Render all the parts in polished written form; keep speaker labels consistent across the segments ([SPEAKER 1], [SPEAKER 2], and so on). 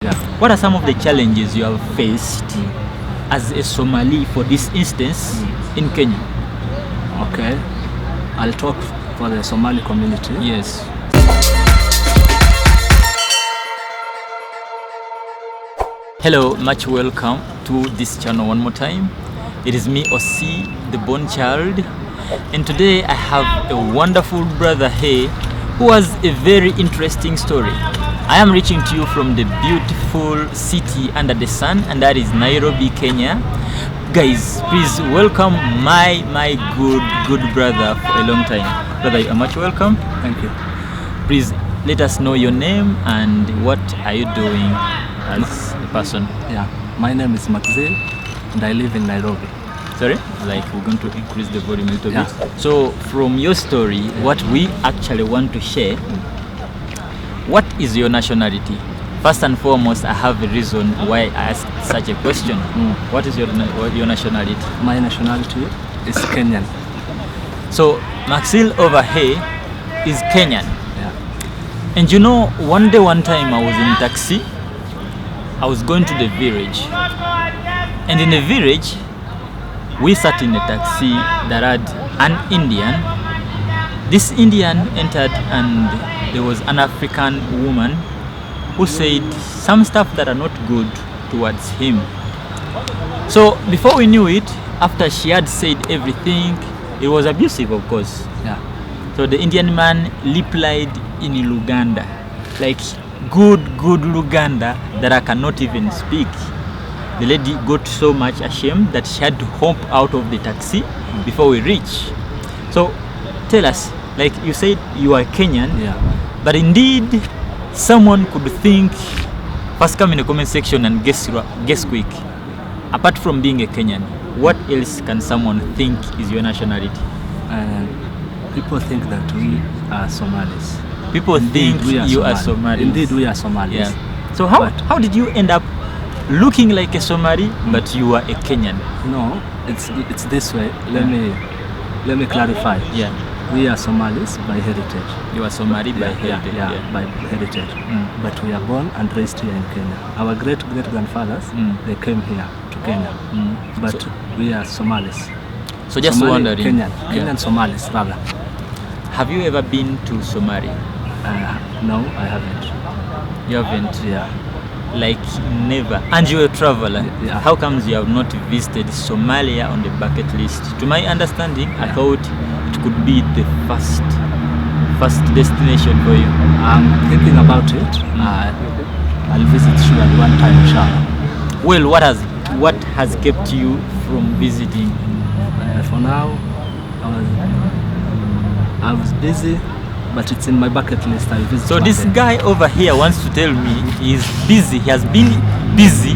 [SPEAKER 1] Yeah.
[SPEAKER 2] What are some of the challenges you have faced as a Somali, for this instance, in Kenya?
[SPEAKER 1] Okay. I'll talk for the Somali community.
[SPEAKER 2] Yes. Hello, much welcome to this channel one more time. It is me, Osi, the born child, and today I have a wonderful brother here who has a very interesting story. I am reaching to you from the beautiful city under the sun, and that is Nairobi, Kenya. Guys, please welcome my good brother for a long time. Brother, you are much welcome.
[SPEAKER 1] Thank you.
[SPEAKER 2] Please let us know your name and what are you doing as a person.
[SPEAKER 1] Yeah, my name is Maxil and I live in Nairobi.
[SPEAKER 2] Sorry? Like, we're going to increase the volume a little
[SPEAKER 1] Yeah.
[SPEAKER 2] bit. So from your story, what we actually want to share, what is your nationality? First and foremost, I have a reason why I asked such a question. What is your nationality?
[SPEAKER 1] My nationality is Kenyan.
[SPEAKER 2] So Maxil over here is Kenyan.
[SPEAKER 1] Yeah.
[SPEAKER 2] And you know, one day, one time I was in taxi. I was going to the village. And in the village, we sat in a taxi that had an Indian. This Indian entered and there was an African woman who said some stuff that are not good towards him. So before we knew it, after she had said everything, it was abusive, of course.
[SPEAKER 1] Yeah.
[SPEAKER 2] So the Indian man replied in Luganda, like good Luganda that I cannot even speak. The lady got so much ashamed that she had to hop out of the taxi before we reach. So tell us, like you said you are Kenyan,
[SPEAKER 1] Yeah.
[SPEAKER 2] but indeed someone could think, first come in the comment section and guess quick. Apart from being a Kenyan, what else can someone think is your nationality?
[SPEAKER 1] People think that we are Somalis.
[SPEAKER 2] People
[SPEAKER 1] Indeed,
[SPEAKER 2] think you are Somalis.
[SPEAKER 1] Indeed, we are Somalis.
[SPEAKER 2] Yeah. So how did you end up looking like a Somali, but you are a Kenyan?
[SPEAKER 1] No, it's this way. Let me clarify.
[SPEAKER 2] Yeah.
[SPEAKER 1] We are Somalis by heritage.
[SPEAKER 2] You are Somali by heritage.
[SPEAKER 1] Yeah, by heritage. But we are born and raised here in Kenya. Our great grandfathers, they came here to Kenya. But we are Somalis.
[SPEAKER 2] So just
[SPEAKER 1] Somali,
[SPEAKER 2] wondering.
[SPEAKER 1] Kenyan Somalis rather.
[SPEAKER 2] Have you ever been to Somalia?
[SPEAKER 1] No, I haven't.
[SPEAKER 2] You haven't?
[SPEAKER 1] Yeah.
[SPEAKER 2] Like never. And you're a traveler.
[SPEAKER 1] Yeah.
[SPEAKER 2] How comes you have not visited Somalia on the bucket list? To my understanding, I thought it could be the first destination for you.
[SPEAKER 1] I'm thinking about it. I'll visit surely one time, inshallah.
[SPEAKER 2] Well, what has kept you from visiting?
[SPEAKER 1] For now, I was busy, but it's in my bucket list. I'll visit.
[SPEAKER 2] So this guy over here wants to tell me he's busy. He has been busy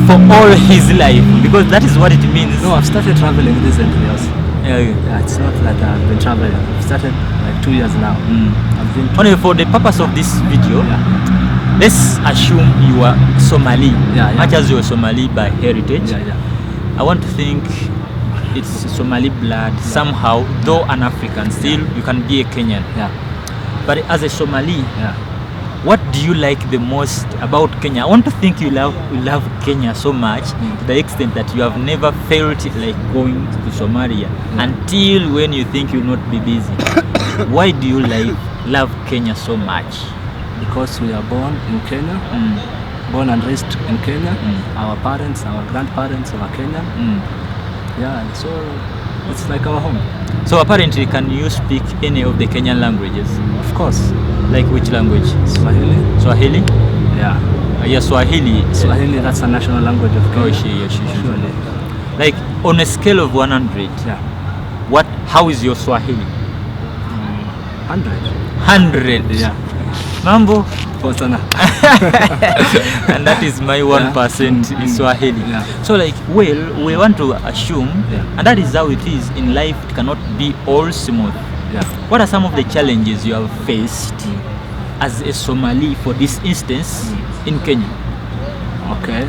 [SPEAKER 2] for all his life, because that is what it means.
[SPEAKER 1] No, I've started traveling recently. Also.
[SPEAKER 2] Yeah.
[SPEAKER 1] It's not that I've been traveling. I've started like 2 years now. I've been
[SPEAKER 2] Only for the purpose of this video, let's assume you are Somali, much as you are Somali by heritage. I want to think it's Somali blood somehow, though an African, still you can be a Kenyan. But as a Somali, what do you like the most about Kenya? I want to think you love Kenya so much to the extent that you have never felt like going to Somalia until when you think you'll not be busy. Why do you love Kenya so much?
[SPEAKER 1] Because we are born in Kenya, born and raised in Kenya. Our parents, our grandparents are Kenyan. Yeah, so it's like our home.
[SPEAKER 2] So apparently, can you speak any of the Kenyan languages?
[SPEAKER 1] Of course.
[SPEAKER 2] Like which language?
[SPEAKER 1] Swahili.
[SPEAKER 2] Swahili?
[SPEAKER 1] Yeah.
[SPEAKER 2] Yeah, Swahili.
[SPEAKER 1] Swahili, that's a national language of Kenya.
[SPEAKER 2] Surely. Like on a scale of 100, how is your Swahili?
[SPEAKER 1] 100.
[SPEAKER 2] 100.
[SPEAKER 1] Yeah.
[SPEAKER 2] Mambo.
[SPEAKER 1] And
[SPEAKER 2] that is my 1% in Swahili. So like, well, we want to assume, and that is how it is in life. It cannot be all smooth. What are some of the challenges you have faced as a Somali, for this instance, in Kenya?
[SPEAKER 1] Okay,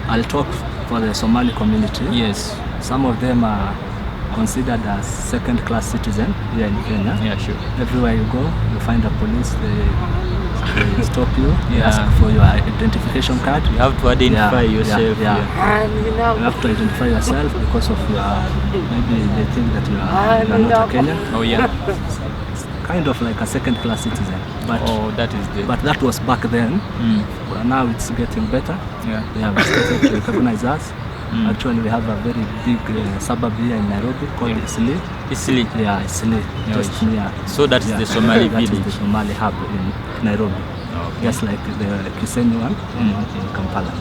[SPEAKER 1] I'll talk for the Somali community.
[SPEAKER 2] Yes.
[SPEAKER 1] Some of them are considered as second-class citizen here in Kenya.
[SPEAKER 2] Yeah, sure.
[SPEAKER 1] Everywhere you go, you find a police. they stop you, they ask for your identification card.
[SPEAKER 2] You have to identify yourself.
[SPEAKER 1] You have to identify yourself because of maybe they think that you are not a Kenyan.
[SPEAKER 2] Oh yeah.
[SPEAKER 1] Kind of like a second-class citizen. But
[SPEAKER 2] that is good.
[SPEAKER 1] But that was back then. Well, now it's getting better.
[SPEAKER 2] Yeah.
[SPEAKER 1] They have started to recognize us. Actually, we have a very big suburb here in Nairobi called Isli.
[SPEAKER 2] Isli?
[SPEAKER 1] Yeah, Isli. Just near.
[SPEAKER 2] So that is the Somali village?
[SPEAKER 1] That is the Somali hub in Nairobi. Okay. Just like the Kisenyi one in Kampala.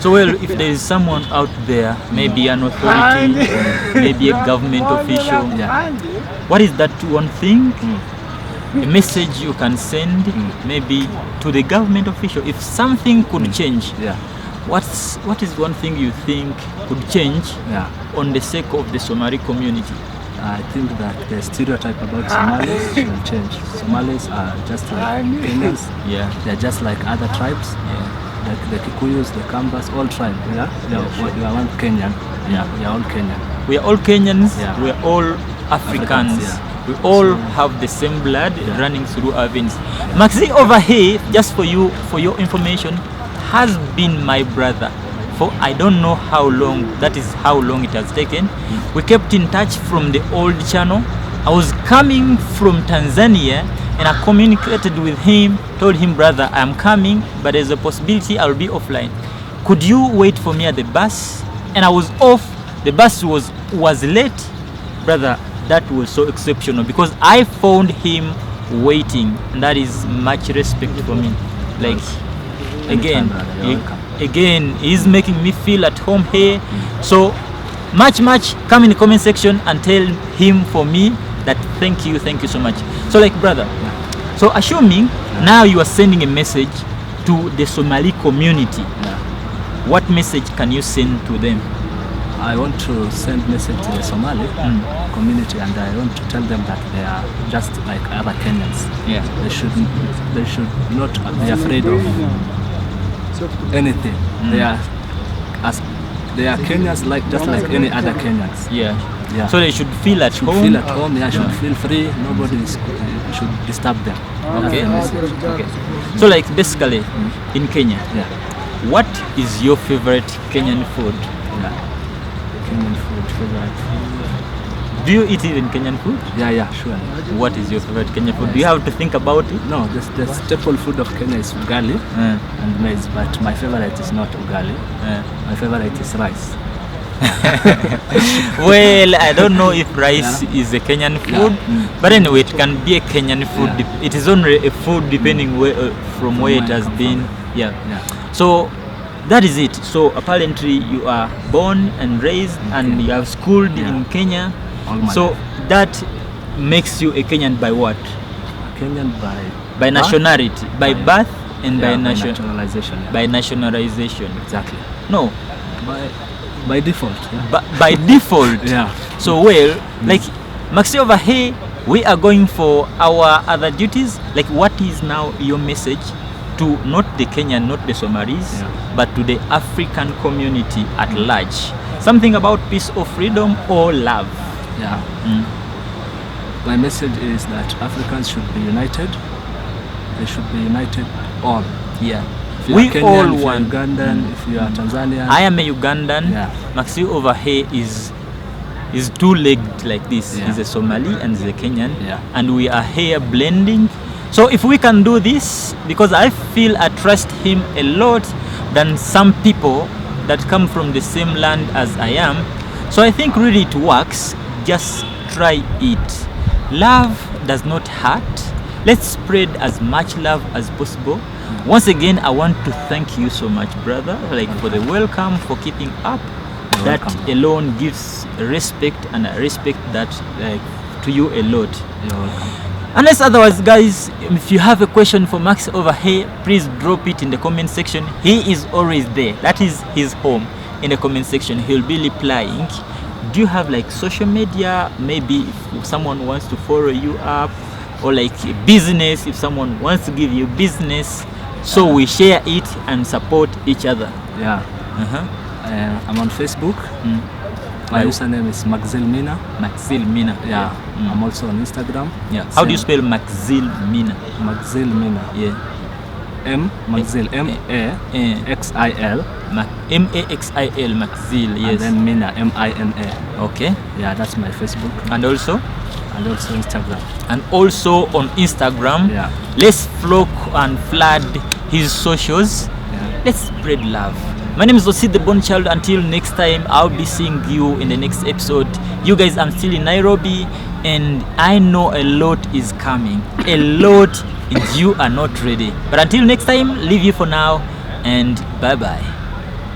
[SPEAKER 2] So well, if there is someone out there, maybe an authority, maybe a government official, what is that one thing, a message you can send maybe to the government official if something could change? What is one thing you think could change on the sake of the Somali community?
[SPEAKER 1] I think that the stereotype about Somalis should change. Somalis are just like Kenyans. They are just like other tribes. Like the Kikuyus, the Kambas, all tribes. We are one Kenyan. We are all Kenyan.
[SPEAKER 2] We are all Kenyans. We are all Africans. We all have the same blood running through our veins. Maxi over here, just for your information, has been my brother for I don't know how long. That is how long it has taken. We kept in touch from the old channel. I was coming from Tanzania and I communicated with him, told him, brother, I am coming, but there's a possibility I'll be offline. Could you wait for me at the bus? And I was off. The bus was late. Brother, that was so exceptional because I found him waiting, and that is much respect for me. Like, again, he's making me feel at home here. So much, come in the comment section and tell him for me that thank you so much. So like, brother, so assuming now you are sending a message to the Somali community, what message can you send to them?
[SPEAKER 1] I want to send message to the Somali community, and I want to tell them that they are just like other Kenyans. They should not be afraid of anything. They are Kenyans just like any other Kenyans.
[SPEAKER 2] So they should feel at home.
[SPEAKER 1] Feel at home. Should feel free. Nobody should disturb them.
[SPEAKER 2] Okay. So like basically in Kenya, what is your favorite Kenyan food?
[SPEAKER 1] Kenyan food, favorite food.
[SPEAKER 2] Do you eat even Kenyan food?
[SPEAKER 1] Yeah, sure.
[SPEAKER 2] What is your favorite Kenyan food? Do you have to think about it?
[SPEAKER 1] No, the staple food of Kenya is ugali and maize, but my favorite is not ugali. My favorite is rice.
[SPEAKER 2] Well, I don't know if rice is a Kenyan food, but anyway, it can be a Kenyan food. It is only a food depending from where it has been. So that is it. So apparently you are born and raised and you have schooled in Kenya. So that makes you a Kenyan by what?
[SPEAKER 1] Kenyan
[SPEAKER 2] by nationality, by birth and by
[SPEAKER 1] nationalization.
[SPEAKER 2] By nationalization.
[SPEAKER 1] Exactly.
[SPEAKER 2] No.
[SPEAKER 1] By default.
[SPEAKER 2] By default. So well, like Maxi over here, we are going for our other duties. Like, what is now your message to not the Kenyan, not the Somalis, but to the African community at large? Something about peace or freedom or love?
[SPEAKER 1] My message is that Africans should be united. They should be united all. If you
[SPEAKER 2] we
[SPEAKER 1] are Kenyan,
[SPEAKER 2] all
[SPEAKER 1] if
[SPEAKER 2] want.
[SPEAKER 1] you are Ugandan, if you are Tanzanian.
[SPEAKER 2] I am a Ugandan. Maxi over here is two-legged like this. He's a Somali and he's a Kenyan. And we are here blending. So if we can do this, because I feel I trust him a lot than some people that come from the same land as I am. So I think really it works. Just try it. Love does not hurt. Let's spread as much love as possible. Once again, I want to thank you so much, brother, like for the welcome, for keeping up. That alone gives respect, and I respect that to you a lot.
[SPEAKER 1] You're welcome.
[SPEAKER 2] Unless otherwise, guys, if you have a question for Max over here, please drop it in the comment section. He is always there. That is his home, in the comment section. He'll be replying. Do you have like social media? Maybe if someone wants to follow you up, or like a business, if someone wants to give you business, so we share it and support each other.
[SPEAKER 1] I'm on Facebook. My username is Maxil Mina.
[SPEAKER 2] Maxil Mina.
[SPEAKER 1] Yeah. I'm also on Instagram.
[SPEAKER 2] Yeah. How do you spell Maxil Mina?
[SPEAKER 1] Maxil Mina.
[SPEAKER 2] Yeah.
[SPEAKER 1] Maxil. M-A-X-I-L.
[SPEAKER 2] M-A-X-I-L. Maxil. Yes.
[SPEAKER 1] And then Mina. M-I-N-A.
[SPEAKER 2] Okay.
[SPEAKER 1] Yeah, that's my Facebook.
[SPEAKER 2] And also?
[SPEAKER 1] And also Instagram.
[SPEAKER 2] And also on Instagram.
[SPEAKER 1] Yeah.
[SPEAKER 2] Let's flock and flood his socials.
[SPEAKER 1] Yeah.
[SPEAKER 2] Let's spread love. My name is Osid the Bone Child. Until next time, I'll be seeing you in the next episode. You guys, I'm still in Nairobi, and I know a lot is coming. A lot, and you are not ready. But until next time, leave you for now, and bye-bye.